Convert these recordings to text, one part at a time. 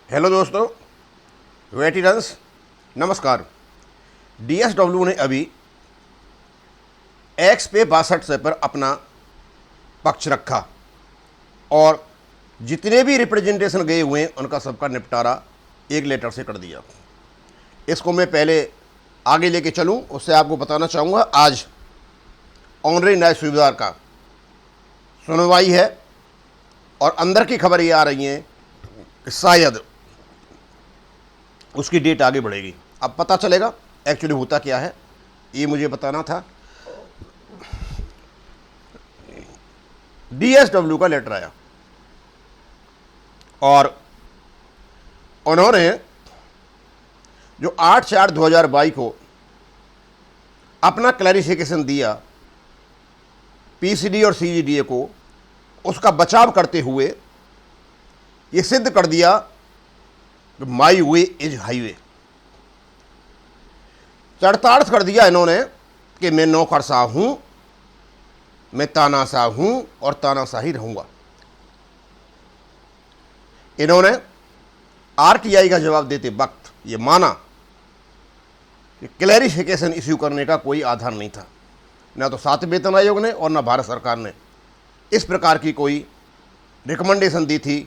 Hello दोस्तों, veterans नमस्कार। DSW ने अभी एक्स पे 62 पर अपना पक्ष रखा और जितने भी रिप्रेजेंटेशन गए हुए हैं उनका सबका निपटारा एक लेटर से कर दिया। इसको मैं पहले आगे लेके चलूं उससे आपको बताना चाहूँगा, आज ऑनरेरी न्याय सुबेदार का सुनवाई है और अंदर की खबर ये आ रही है कि शायद उसकी डेट आगे बढ़ेगी। अब पता चलेगा एक्चुअली होता क्या है, ये मुझे बताना था। डीएसडब्ल्यू का लेटर आया और उन्होंने जो 8/4/2022 को अपना क्लैरिफिकेशन दिया पीसीडी और सीजीडीए को, उसका बचाव करते हुए ये सिद्ध कर दिया माई वे इज हाईवे। चरितार्थ कर दिया इन्होंने कि मैं नौकरशाह हूं, मैं तानाशाह हूं और तानाशाही रहूंगा। इन्होंने आरटीआई का जवाब देते वक्त ये माना कि क्लैरिफिकेशन इश्यू करने का कोई आधार नहीं था, ना तो 7 वेतन आयोग ने और ना भारत सरकार ने इस प्रकार की कोई रिकमेंडेशन दी थी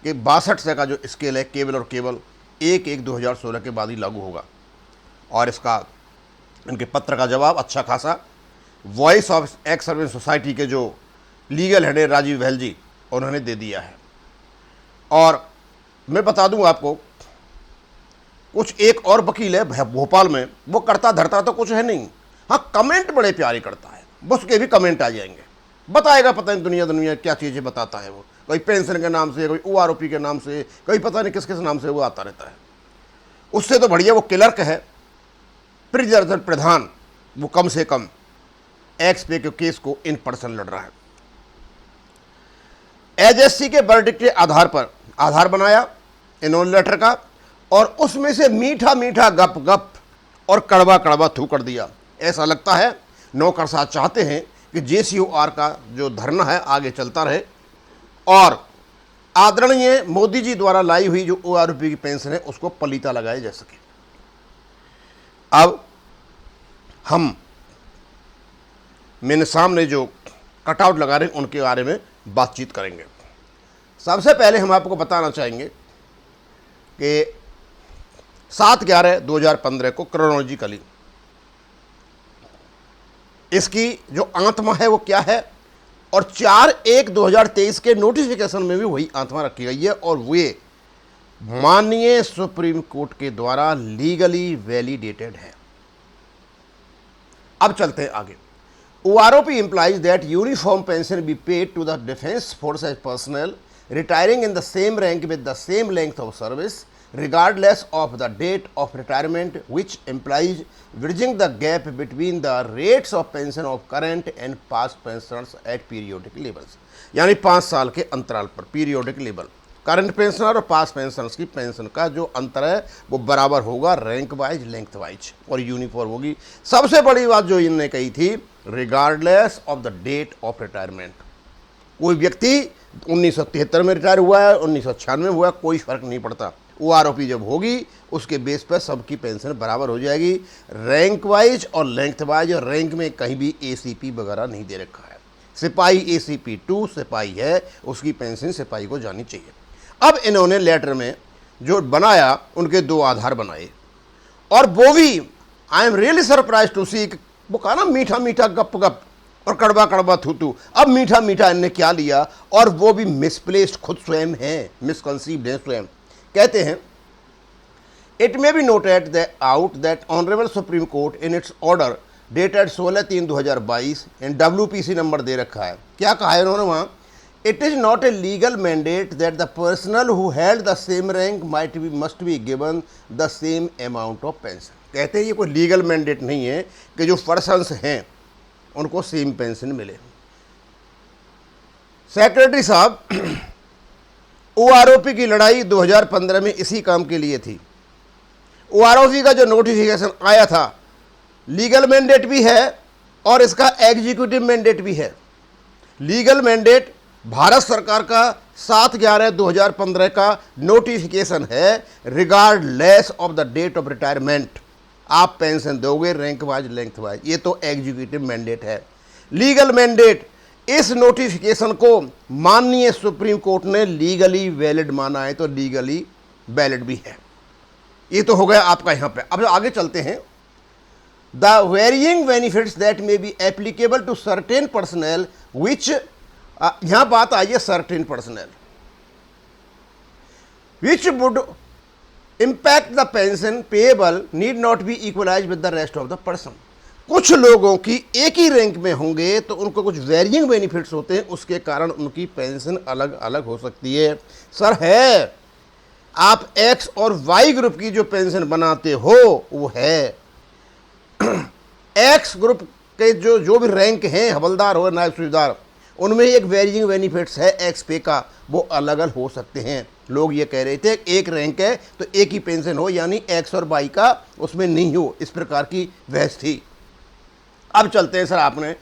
कि 62 से का जो स्केल है केवल और केवल 1/1/2016 के बाद ही लागू होगा। और इसका इनके पत्र का जवाब अच्छा खासा voice of ex service society के जो लीगल हेड है राजीव बहल जी, उन्होंने दे दिया है। और मैं बता दूं आपको, कुछ एक और वकील है भोपाल में, वो करता धरता तो कुछ है नहीं, हाँ कमेंट बड़े प्यारे करता है, बस उसके भी कमेंट आ जाएंगे, बताएगा पता नहीं दुनिया क्या चीज़ें बताता है वो, कोई पेंशन के नाम से, कोई ओआरओपी के नाम से, कोई पता नहीं किस किस नाम से वो आता रहता है। उससे तो बढ़िया वो क्लर्क है, प्रिजर्व प्रधान, वो कम से कम एक्स पे के केस को इन पर्सन लड़ रहा है। एजेएससी के वर्डिक्ट के आधार पर आधार बनाया इन्होंने लेटर का, और उसमें से मीठा मीठा गप गप और कड़वा कड़वा थू कर दिया। ऐसा लगता है नौकरशाह चाहते हैं कि जेसीओआर का जो धरना है आगे चलता रहे और आदरणीय मोदी जी द्वारा लाई हुई जो ओआरओपी की पेंशन है उसको पलीता लगाया जा सके। अब हम मेरे सामने जो कटआउट लगा रहे हैं उनके बारे में बातचीत करेंगे। सबसे पहले हम आपको बताना चाहेंगे कि 7/11/2015 को क्रोनोलॉजिकली इसकी जो आत्मा है वो क्या है, और 4/1/2023 के नोटिफिकेशन में भी वही आत्मा रखी गई है और वे माननीय सुप्रीम कोर्ट के द्वारा लीगली वैलिडेटेड है। अब चलते हैं आगे। OROP implies that uniform pension be paid to the defense forces personnel retiring in the same rank with the same length of service regardless of the date of retirement, which implies bridging the gap between the rates of pension of current and past pensioners at periodic levels। यानी 5 साल के अंतराल पर periodic level current pensioner और past pensioners की pension का जो अंतर है वो बराबर होगा रैंक वाइज लेंथ वाइज और यूनिफॉर्म होगी। सबसे बड़ी बात जो इन्होंने कही थी, regardless of the date of retirement. कोई व्यक्ति 1973 में रिटायर हुआ है, 1996 में हुआ है, कोई फर्क नहीं पड़ता। ओआरओपी जब होगी उसके बेस पर सबकी पेंशन बराबर हो जाएगी रैंक वाइज और लेंथ वाइज, और रैंक में कहीं भी एसीपी वगैरह नहीं दे रखा है। सिपाही ACP 2 सिपाही है, उसकी पेंशन सिपाही को जानी चाहिए। अब इन्होंने लेटर में जो बनाया उनके 2 आधार बनाए और वो भी I am really surprise to see, वो कहा ना मीठा मीठा गप गप और कड़वा कड़वा थू थू। अब मीठा मीठा इनने क्या लिया, और वो भी मिसप्लेस्ड खुद स्वयं है, मिसकंसीव्ड है स्वयं। कहते हैं it may be noted out that honourable supreme court in its order dated 16/3/2022 and WPC number दे रखा है। क्या कहा है इन्होंने वहाँ, It is not a legal mandate that the personnel who held the same rank must be given the same amount of pension। कहते हैं ये कोई लीगल मैंडेट नहीं है कि जो पर्सन्स हैं उनको सेम पेंशन मिले। सेक्रेटरी साहब OROP की लड़ाई 2015 में इसी काम के लिए थी। OROP का जो नोटिफिकेशन आया था लीगल मैंडेट भी है और इसका एग्जीक्यूटिव मैंडेट भी है। लीगल मैंडेट भारत सरकार का 7/11/2015 का नोटिफिकेशन है, regardless of the date of retirement आप पेंशन दोगे रैंक वाइज लेंथ वाइज। ये तो एग्जीक्यूटिव मैंडेट है। लीगल मैंडेट, इस नोटिफिकेशन को माननीय सुप्रीम कोर्ट ने लीगली वैलिड माना है, तो लीगली वैलिड भी है। ये तो हो गया आपका यहां पे। अब आगे चलते हैं। The varying benefits that may be applicable to certain personnel which, यहां बात आई है certain personnel which would impact the pension payable need not be equalise with the rest of the person. कुछ लोगों की एक ही रैंक में होंगे तो उनको कुछ वेरिइंग बेनिफिट्स होते हैं, उसके कारण उनकी पेंशन अलग अलग हो सकती है। सर है, आप एक्स और वाई ग्रुप की जो पेंशन बनाते हो वो है एक्स ग्रुप के जो भी रैंक हैं, हवलदार हो नायब सूबेदार, उनमें एक वेरिइंग बेनिफिट्स है एक्स पे का, वो अलग अलग हो सकते हैं। लोग ये कह रहे थे एक रैंक है तो एक ही पेंशन हो, यानी एक्स और वाई का उसमें नहीं हो, इस प्रकार की बहस थी। अब चलते हैं सर। आपने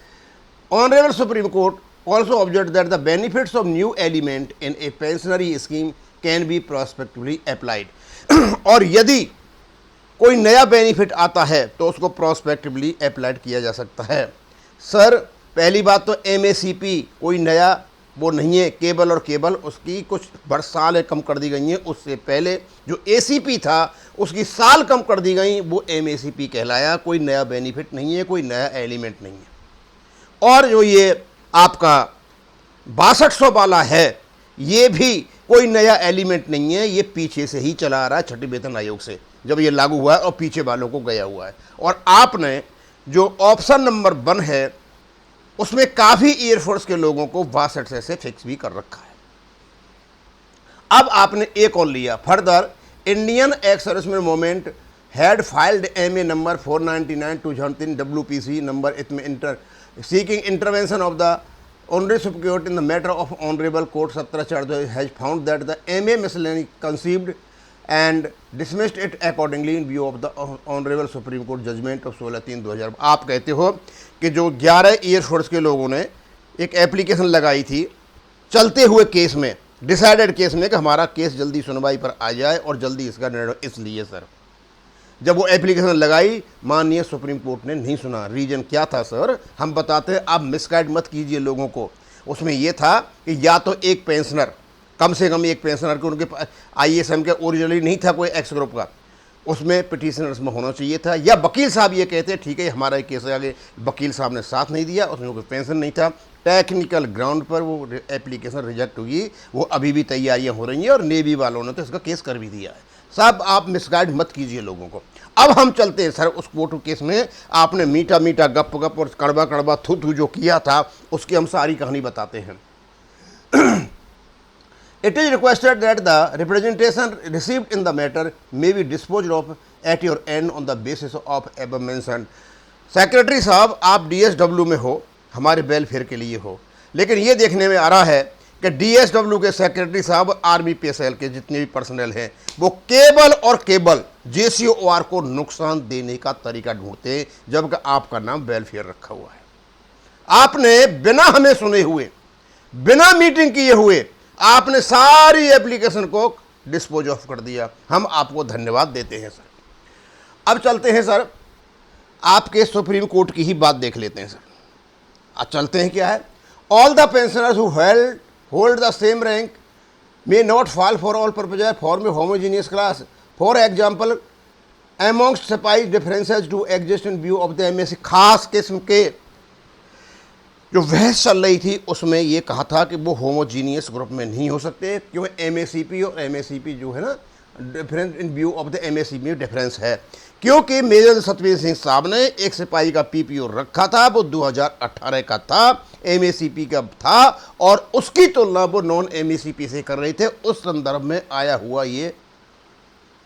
honourable supreme court also observe that the benefits of new element in A pensionary scheme can be prospectively applied. और यदि कोई नया बेनिफिट आता है तो उसको प्रोस्पेक्टिवली अप्लाइड किया जा सकता है। सर पहली बात तो एमएसीपी कोई नया वो नहीं है, केबल और केबल उसकी कुछ साल कम कर दी गई हैं। उससे पहले जो एसीपी था उसकी साल कम कर दी गई, वो एमएसीपी कहलाया। कोई नया बेनिफिट नहीं है, कोई नया एलिमेंट नहीं है। और जो ये आपका 6200 वाला है, ये भी कोई नया एलिमेंट नहीं है, ये पीछे से ही चला आ रहा है छठी वेतन आयोग से, जब ये लागू हुआ है और पीछे वालों को गया हुआ है। और आपने जो ऑप्शन नंबर 1 है उसमें काफ़ी एयरफोर्स के लोगों को 62 से फिक्स भी कर रखा है। अब आपने एक और लिया further, Indian ex serviceman movement had filed MA number 499 2003 WPC number इतमें seeking intervention of the honourable supreme court in the matter of honourable court 17/4 has found that the MA misconceived and dismissed it accordingly in view of the honourable supreme court judgement of 16/3/2000। आप कहते हो कि जो 11 air force के लोगों ने एक application लगाई थी चलते हुए केस में, डिसाइडेड केस में, कि हमारा केस जल्दी सुनवाई पर आ जाए और जल्दी इसका निर्णय, इसलिए सर जब वो एप्लीकेशन लगाई माननीय सुप्रीम कोर्ट ने नहीं सुना। रीजन क्या था सर, हम बताते हैं, आप मिसगाइड मत कीजिए लोगों को। उसमें ये था कि या तो एक पेंशनर, कम से कम एक पेंशनर को, उनके आईएसएम के ओरिजिनली नहीं था कोई एक्स ग्रुप का, उसमें पिटिशनर्स में होना चाहिए था, या वकील साहब ये कहते ठीक है हमारा केस आगे, वकील साहब ने साथ नहीं दिया, उसमें कोई पेंशन नहीं था, टेक्निकल ग्राउंड पर वो एप्लीकेशन रिजेक्ट हुई। वो अभी भी तैयारियां हो रही हैं और नेवी वालों ने तो इसका केस कर भी दिया है। साहब आप मिसगाइड मत कीजिए लोगों को। अब हम चलते हैं सर उस कोर्ट केस में। आपने मीठा मीठा गप गप और कड़वा कड़वा थू थू जो किया था उसकी हम सारी कहानी बताते हैं। It is requested that the representation received in the matter may be disposed of at your end on the basis of above mentioned। Secretary साहब आप DSW में हो, हमारे वेलफेयर के लिए हो, लेकिन ये देखने में आ रहा है कि DSW के सेक्रेटरी साहब आर्मी PSL के जितने भी पर्सनल हैं वो केबल और केबल JCOR को नुकसान देने का तरीका ढूंढते हैं, जबकि आपका नाम वेलफेयर रखा हुआ है। आपने बिना हमें सुने हुए, बिना मीटिंग किए हुए आपने सारी एप्लीकेशन को डिस्पोज ऑफ कर दिया। हम आपको धन्यवाद देते हैं सर। अब चलते हैं सर, आपके सुप्रीम कोर्ट की ही बात देख लेते हैं सर। अब चलते हैं क्या है, all the pensioners who hold the same rank may not fall for all purpose form a homogeneous class. For example amongst सिपाही differences to exist in view of the MAC. खास किस्म के जो बहस चल रही थी उसमें ये कहा था कि वो होमोजीनियस ग्रुप में नहीं हो सकते, क्योंकि एमएसीपी और एमएसीपी जो है ना, difference in view of the MACP में डिफरेंस है। क्योंकि मेजर सतवीर सिंह साहब ने एक सिपाही का पीपीओ रखा था, वो 2018 का था, एमएसीपी का था, और उसकी तुलना वो नॉन एमएसीपी से कर रहे थे। उस संदर्भ में आया हुआ ये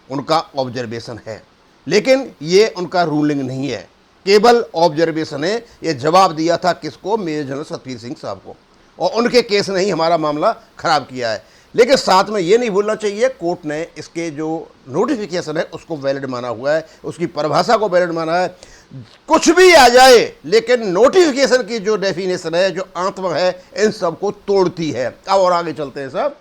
उनका ऑब्जर्वेशन है, लेकिन ये उनका रूलिंग नहीं है, केवल ऑब्जर्वेशन है। ये जवाब दिया था किसको, मेजर जनरल सतवीर सिंह साहब को, और उनके केस ने ही हमारा मामला खराब किया है। लेकिन साथ में ये नहीं भूलना चाहिए कोर्ट ने इसके जो नोटिफिकेशन है उसको वैलिड माना हुआ है, उसकी परिभाषा को वैलिड माना है। कुछ भी आ जाए लेकिन नोटिफिकेशन की जो डेफिनेशन है, जो आत्मा है, इन सबको तोड़ती है। अब और आगे चलते हैं सब।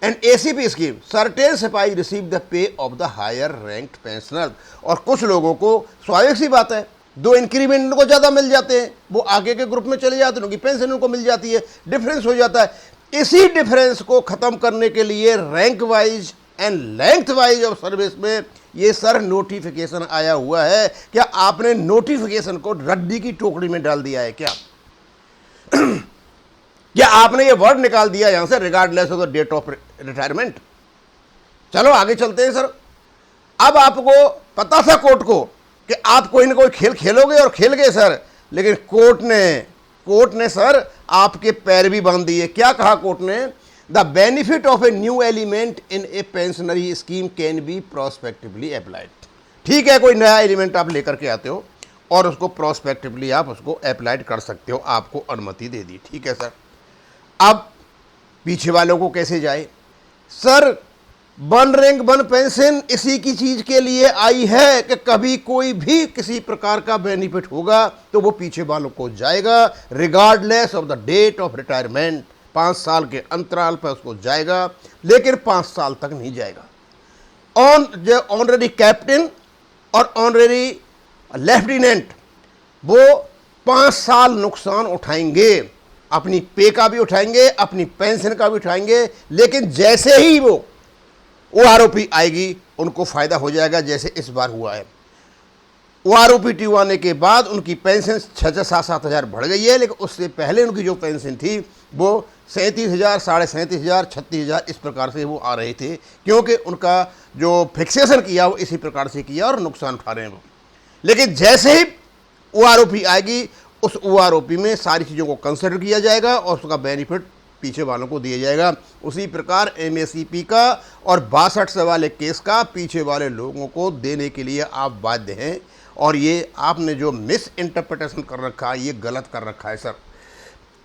एंड एसीपी स्कीम, सर्टेन सिपाही receive the pay of the higher ranked pensioner. और कुछ लोगों को स्वाभाविक सी बात है, 2 इंक्रीमेंट उनको ज़्यादा मिल जाते हैं, वो आगे के ग्रुप में चले जाते हैं, उनकी पेंशन उनको मिल जाती है, डिफरेंस हो जाता है। इसी डिफरेंस को ख़त्म करने के लिए rank wise and length wise of service में ये सर नोटिफिकेशन आया हुआ है। क्या आपने नोटिफिकेशन को रद्दी की टोकरी में डाल दिया है क्या? क्या आपने ये वर्ड निकाल दिया यहां से, regardless of the date of retirement? चलो आगे चलते हैं सर। अब आपको पता था कोर्ट को कि आप कोई ना कोई खेल खेलोगे और खेल गए सर, लेकिन कोर्ट ने सर आपके पैर भी बांध दिए। क्या कहा कोर्ट ने? The benefit of a new element in A pensionary scheme can be prospectively applied. ठीक है, कोई नया एलिमेंट आप लेकर के आते हो और उसको प्रोस्पेक्टिवली आप उसको अप्लाइड कर सकते हो, आपको अनुमति दे दी। ठीक है सर। अब पीछे वालों को कैसे जाए सर? 1 रैंक 1 पेंशन इसी की चीज के लिए आई है कि कभी कोई भी किसी प्रकार का बेनिफिट होगा तो वो पीछे वालों को जाएगा, regardless of the date of retirement. 5 साल के अंतराल पर उसको जाएगा, लेकिन 5 साल तक नहीं जाएगा। जो ऑनरेरी कैप्टन और ऑनरेरी लेफ्टिनेंट वो 5 साल नुकसान उठाएंगे, अपनी पे का भी उठाएंगे, अपनी पेंशन का भी उठाएंगे, लेकिन जैसे ही वो ओआरओपी आएगी उनको फ़ायदा हो जाएगा, जैसे इस बार हुआ है। ओआरओपी ट्यू आने के बाद उनकी पेंशन 6,000-7,000 हज़ार बढ़ गई है, लेकिन उससे पहले उनकी जो पेंशन थी वो 37,000, 37,500, 36,000 इस प्रकार से वो आ रहे थे, क्योंकि उनका जो फिक्सेशन किया वो इसी प्रकार से किया और नुकसान उठा रहे हैं वो। लेकिन जैसे ही ओआरओपी आएगी उस ओआरओपी में सारी चीज़ों को कंसिडर किया जाएगा और उसका बेनिफिट पीछे वालों को दिया जाएगा। उसी प्रकार एमएसईपी का और 62 वाले केस का पीछे वाले लोगों को देने के लिए आप बाध्य हैं। और ये आपने जो मिस इंटरप्रिटेशन कर रखा है, ये गलत कर रखा है सर।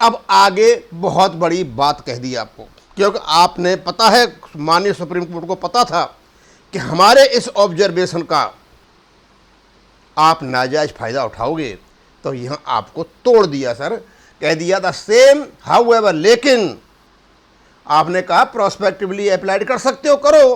अब आगे बहुत बड़ी बात कह दी आपको, क्योंकि आपने पता है, माननीय सुप्रीम कोर्ट को पता था कि हमारे इस ऑब्जर्वेशन का आप नाजायज फायदा उठाओगे, तो यहाँ आपको तोड़ दिया सर। कह दिया था सेम हाउएवर, लेकिन आपने कहा प्रोस्पेक्टिवली अप्लाइड कर सकते हो, करो,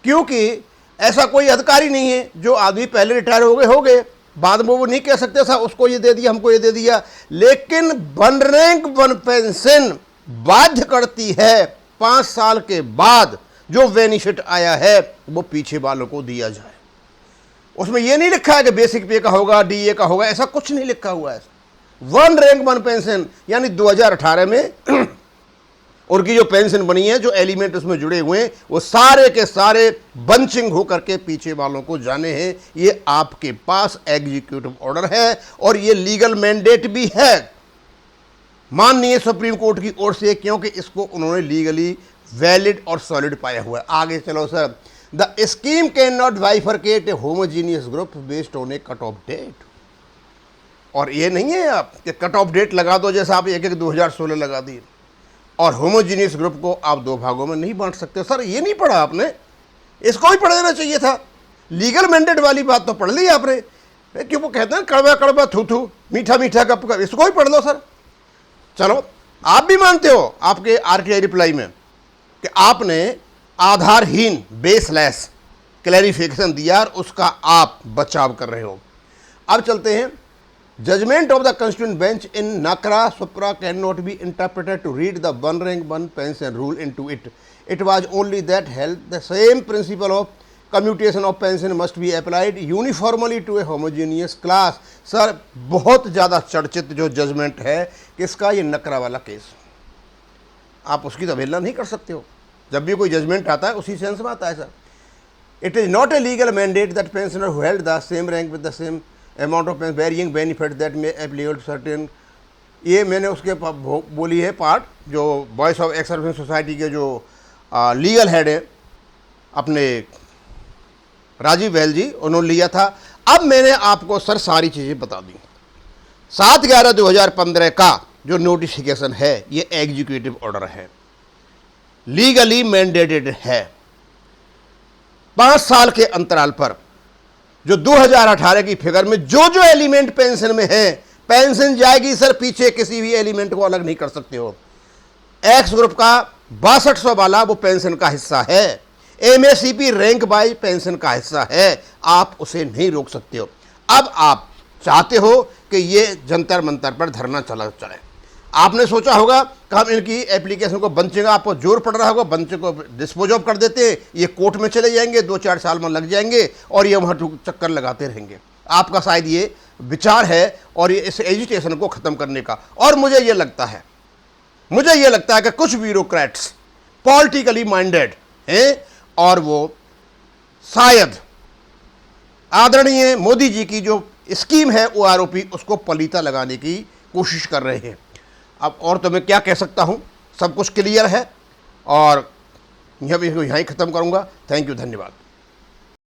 क्योंकि ऐसा कोई अधिकारी नहीं है। जो आदमी पहले रिटायर हो गए, बाद में वो नहीं कह सकते था उसको ये दे दिया, हमको ये दे दिया। लेकिन 1 रैंक 1 पेंशन बाध्य करती है 5 साल के बाद जो बेनिफिट आया है वो पीछे वालों को दिया जाए। उसमें ये नहीं लिखा है कि बेसिक पे का होगा, डीए का होगा, ऐसा कुछ नहीं लिखा हुआ है। 1 रैंक 1 पेंशन यानी 2018 में उनकी जो पेंशन बनी है, जो एलिमेंट उसमें जुड़े हुए हैं, वो सारे के सारे बंचिंग होकर के पीछे वालों को जाने हैं। ये आपके पास एग्जीक्यूटिव ऑर्डर है और ये लीगल मैंडेट भी है माननीय सुप्रीम कोर्ट की ओर से, क्योंकि इसको उन्होंने लीगली वैलिड और सॉलिड पाया हुआ है। आगे चलो sir. The scheme can not bifurcate a homogeneous group based on a cut off date. और ये नहीं है आप कि कट ऑफ डेट लगा दो, जैसा आप 1/1/2016 लगा दी, और होमोजीनियस ग्रुप को आप 2 भागों में नहीं बांट सकते। सर ये नहीं पढ़ा आपने, इसको भी पढ़ देना चाहिए था। लीगल मैंडेट वाली बात तो पढ़ ली आपने, क्यों वो कहते हैं कड़वा कड़वा थू थू, मीठा मीठा कप का, इसको भी पढ़ लो सर। चलो आप भी मानते हो आपके आरटीआई रिप्लाई में कि आपने आधारहीन बेसलेस क्लैरिफिकेशन दिया और उसका आप बचाव कर रहे हो। अब चलते हैं। Judgement of the constituent bench in Nakara supra can not be interpreted to read the 1 rank 1 pension rule into it. It was only that held the same principle of commutation of pension must be applied uniformly to a homogeneous class. Sir बहुत ज़्यादा चर्चित जो judgement है किसका, ये नकरा वाला case, आप उसकी अवहेलना नहीं कर सकते हो। जब भी कोई जजमेंट आता है उसी सेंस में आता है sir. It is not a legal mandate that pensioner who held the same rank with the same amount of varying benefit that may applicable certain. ये मैंने उसके बोली है पार्ट, जो voice of ex service society के जो legal head है अपने राजीव बहल जी, उन्होंने लिया था। अब मैंने आपको सर सारी चीज़ें बता दी। 7/11/2015 का जो नोटिफिकेशन है ये एग्जीक्यूटिव ऑर्डर है। लीगली मैंडेटेड है। 5 साल के अंतराल पर जो 2018 की फिगर में जो जो एलिमेंट पेंशन में है, पेंशन जाएगी सर, पीछे किसी भी एलिमेंट को अलग नहीं कर सकते हो। एक्स ग्रुप का 6200 वाला वो पेंशन का हिस्सा है, एमएससीपी रैंक बाई पेंशन का हिस्सा है, आप उसे नहीं रोक सकते हो। अब आप चाहते हो कि ये जंतर मंतर पर धरना चले, आपने सोचा होगा कि हम इनकी एप्लीकेशन को बंचेगा, आपको जोर पड़ रहा होगा, बंचे को डिस्पोज ऑफ कर देते हैं, ये कोर्ट में चले जाएंगे, 2-4 साल में लग जाएंगे और ये वहाँ चक्कर लगाते रहेंगे। आपका शायद ये विचार है और ये इस एजिटेशन को ख़त्म करने का। और मुझे ये लगता है कि कुछ ब्यूरोक्रेट्स पॉलिटिकली माइंडेड हैं और वो शायद आदरणीय मोदी जी की जो स्कीम है OROP उसको पलीता लगाने की कोशिश कर रहे हैं। अब और तो मैं क्या कह सकता हूँ, सब कुछ क्लियर है और यहीं ख़त्म करूँगा। थैंक यू, धन्यवाद।